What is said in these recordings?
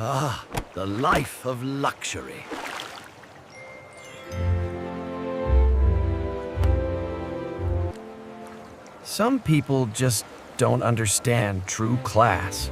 Ah, the life of luxury. Some people just don't understand true class.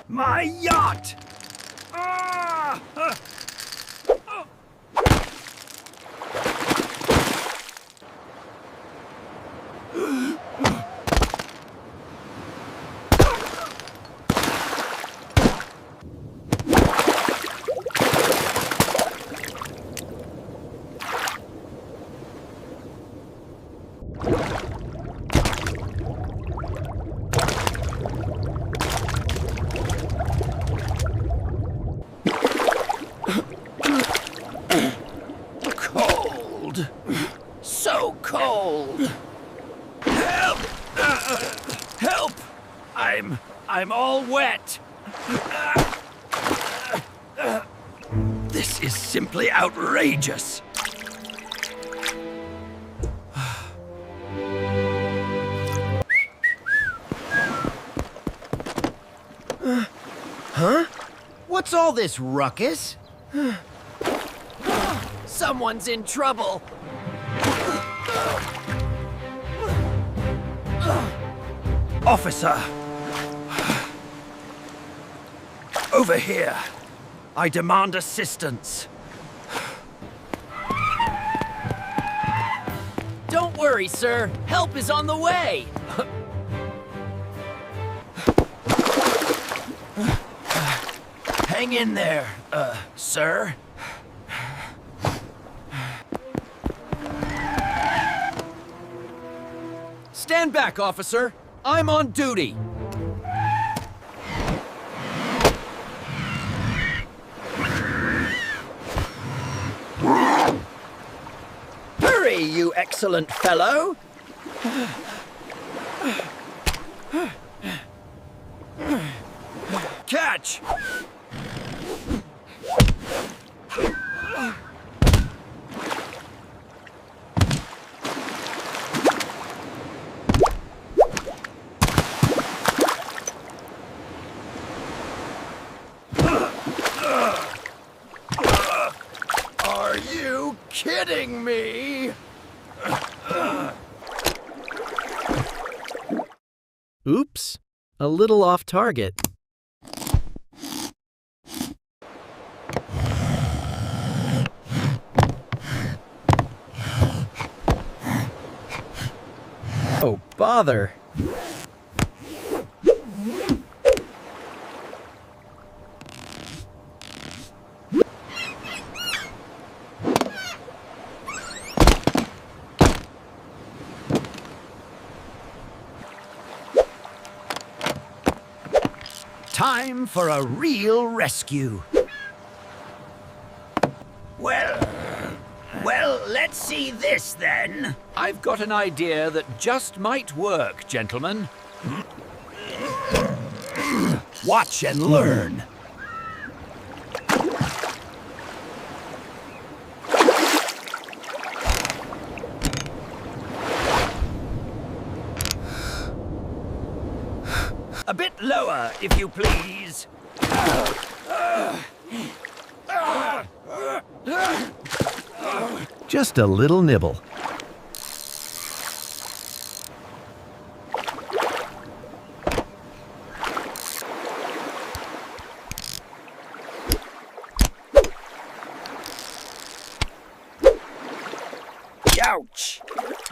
My yacht! Ah! Cold. So cold. Help! Help! I'm all wet. This is simply outrageous. Huh? What's all this ruckus? Someone's in trouble. Officer! Over here. I demand assistance. Don't worry, sir. Help is on the way. Hang in there, sir. Stand back, officer. I'm on duty. Hurry, you excellent fellow. Catch! Are you kidding me? Oops, a little off target. Oh, bother. Time for a real rescue. Well, let's see this then. I've got an idea that just might work, gentlemen. Watch and learn. A bit lower, if you please. Just a little nibble. Ouch!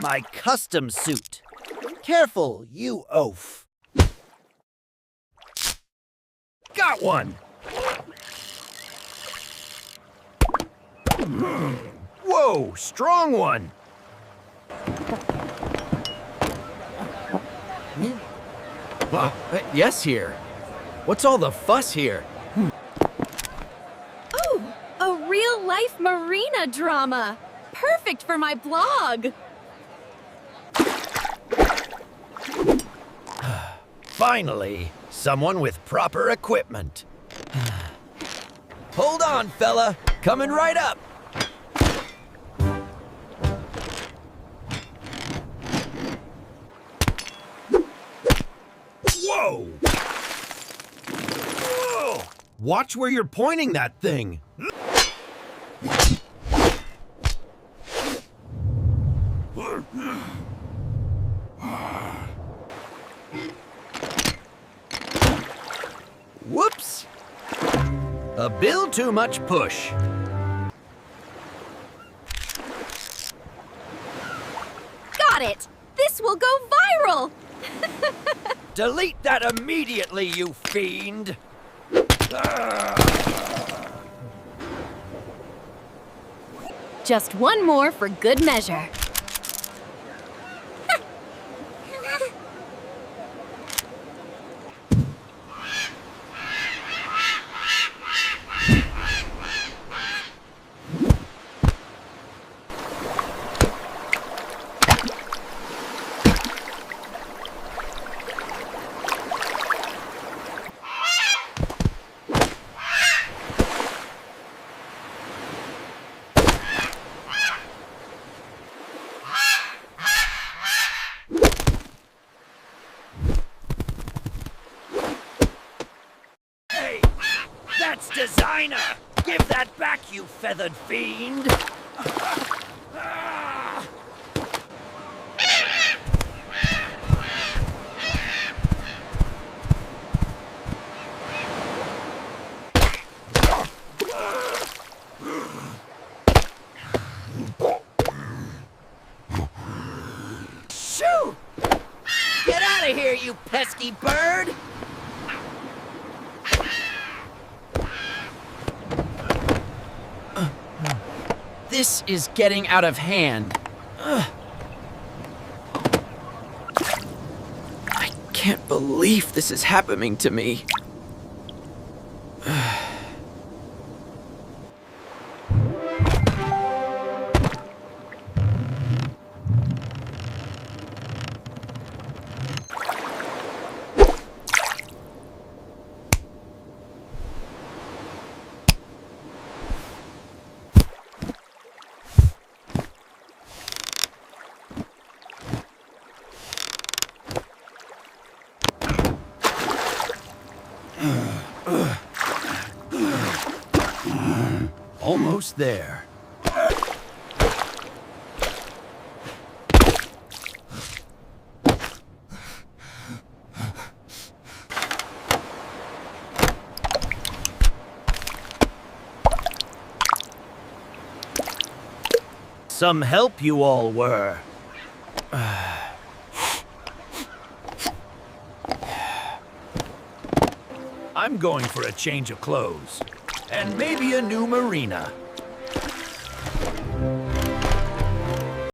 My custom suit. Careful, you oaf. Got one! Whoa, strong one! Yes, here. What's all the fuss here? Oh, a real-life marina drama. Perfect for my blog. Finally, someone with proper equipment. Hold on, fella. Coming right up. Whoa! Whoa! Watch where you're pointing that thing. Whoops! A bill too much push. Got it. This will go viral. Delete that immediately, you fiend! Just one more for good measure. That's designer! Give that back, you feathered fiend! Shoo! Get out of here, you pesky bird! This is getting out of hand. I can't believe this is happening to me. Almost there. Some help you all were. I'm going for a change of clothes. And maybe a new marina.